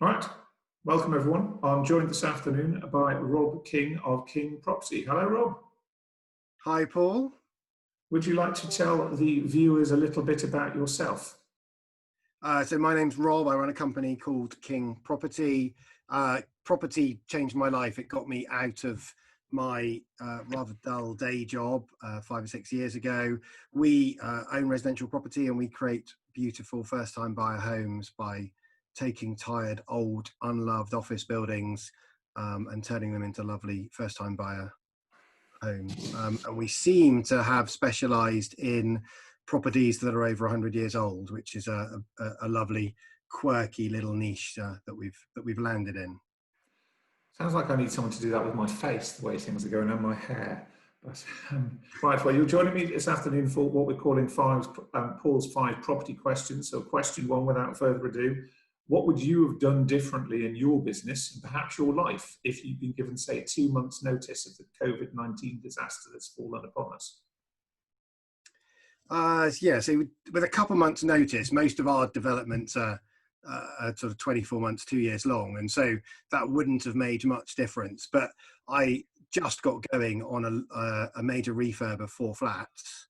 Right. Welcome, everyone. I'm joined this afternoon by Rob King of King Property. Hello, Rob. Hi, Paul. Would you like to tell the viewers a little bit about yourself? So my name's Rob. I run a company called King Property. Property changed my life. It got me out of my rather dull day job 5 or 6 years ago. We own residential property and we create beautiful first-time buyer homes by taking tired, old, unloved office buildings and turning them into lovely first-time buyer homes. And we seem to have specialised in properties that are over 100 years old, which is a lovely, quirky little niche that we've landed in. Sounds like I need someone to do that with my face, the way things are going, and my hair. But right, well, you're joining me this afternoon for what we're calling Paul's 5 property questions. So question 1, without further ado, what would you have done differently in your business and perhaps your life if you'd been given, say, 2 months' notice of the COVID-19 disaster that's fallen upon us? So with a couple months' notice, most of our developments are sort of 24 months, 2 years long, and so that wouldn't have made much difference. But I just got going on a major refurb of 4 flats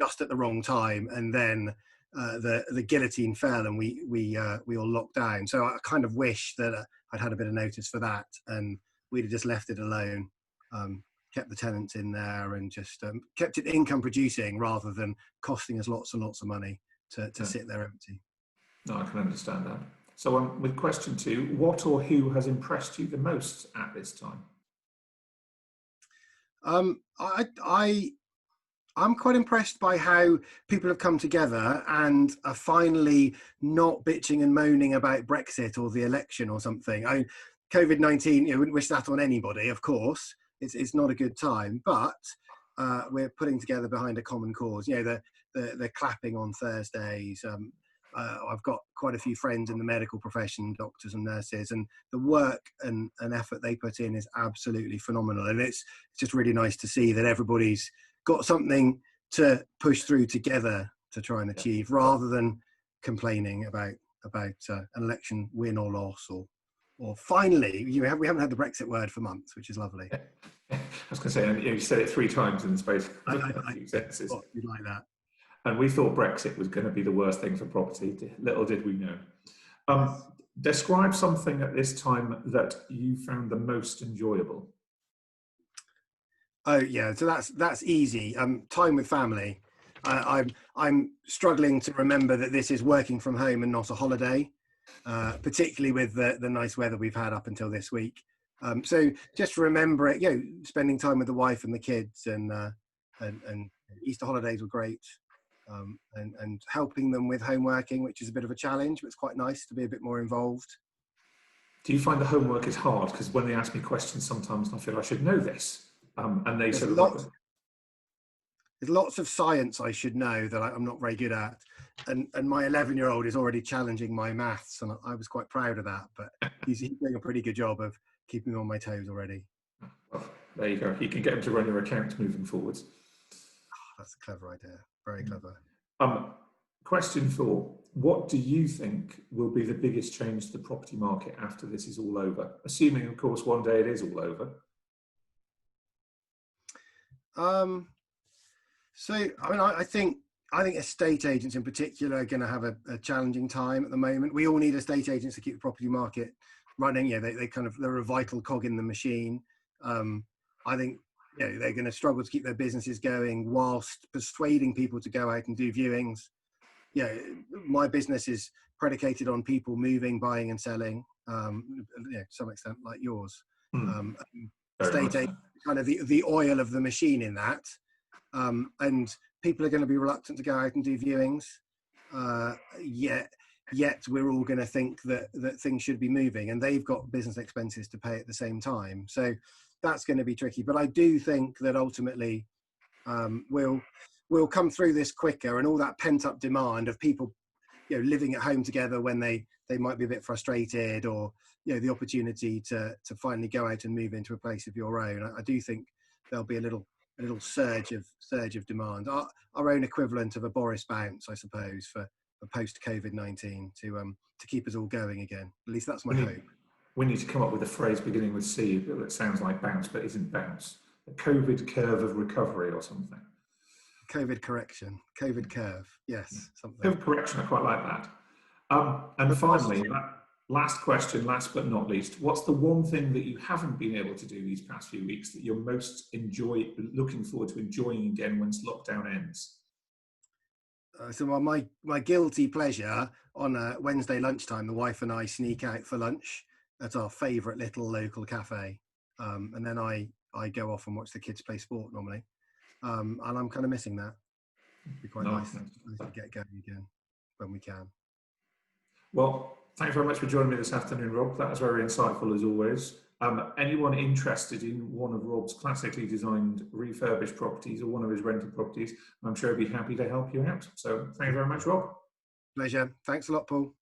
just at the wrong time, and then the guillotine fell, and we all locked down. So I kind of wish that I'd had a bit of notice for that, and we'd have just left it alone. Kept the tenants in there and just kept it income producing rather than costing us lots and lots of money to sit there empty. No, I can understand that. So with question 2, what or who has impressed you the most at this time? I'm quite impressed by how people have come together and are finally not bitching and moaning about Brexit or the election or something. COVID-19, wouldn't wish that on anybody, of course. It's not a good time, but we're putting together behind a common cause. The clapping on Thursdays. I've got quite a few friends in the medical profession, doctors and nurses, and the work and effort they put in is absolutely phenomenal. And it's just really nice to see that everybody's got something to push through together to try and achieve, rather than complaining about an election win or loss, or finally, we haven't had the Brexit word for months, which is lovely. I was going to say, you said it 3 times in the space of a few sentences. You'd like that. And we thought Brexit was going to be the worst thing for property. Little did we know. Describe something at this time that you found the most enjoyable. Oh yeah, so that's easy. Time with family. I'm struggling to remember that this is working from home and not a holiday, particularly with the nice weather we've had up until this week. So just remember it, spending time with the wife and the kids, and Easter holidays were great. And helping them with homeworking, which is a bit of a challenge, but it's quite nice to be a bit more involved. Do you find the homework is hard? Because when they ask me questions, sometimes I feel I should know this. And they sort of there's lots of science I should know that I'm not very good at. And my 11-year-old is already challenging my maths, and I was quite proud of that. But he's doing a pretty good job of keeping me on my toes already. Well, there you go. You can get him to run your account moving forwards. That's a clever idea. Very clever. Question 4. What do you think will be the biggest change to the property market after this is all over? Assuming, of course, one day it is all over. I think estate agents in particular are going to have a challenging time at the moment. We all need estate agents to keep the property market running. They're a vital cog in the machine. I think they're going to struggle to keep their businesses going whilst persuading people to go out and do viewings. My business is predicated on people moving, buying and selling, to some extent like yours. Estate agent, kind of the oil of the machine in that. And people are going to be reluctant to go out and do viewings. Yet we're all going to think that things should be moving, and they've got business expenses to pay at the same time. So that's going to be tricky. But I do think that ultimately we'll come through this quicker, and all that pent up demand of people living at home together when they might be a bit frustrated, or the opportunity to finally go out and move into a place of your own. I do think there'll be a little surge of demand, our own equivalent of a Boris bounce, I suppose, for post COVID-19 to keep us all going again. At least that's my We hope. need, we need to come up with a phrase beginning with C that sounds like bounce but isn't bounce. A COVID curve of recovery or something. COVID correction, COVID curve, yes, something. COVID correction, I quite like that. And finally, last question, last but not least, what's the one thing that you haven't been able to do these past few weeks that you're most looking forward to enjoying again once lockdown ends? So my guilty pleasure on a Wednesday lunchtime, the wife and I sneak out for lunch at our favourite little local cafe, and then I go off and watch the kids play sport normally, and I'm kind of missing that. It'd be quite nice to get going again when we can. Well, thanks very much for joining me this afternoon, Rob. That was very insightful as always. Anyone interested in one of Rob's classically designed refurbished properties or one of his rented properties, I'm sure he'd be happy to help you out. So thank you very much, Rob. Pleasure. Thanks a lot, Paul.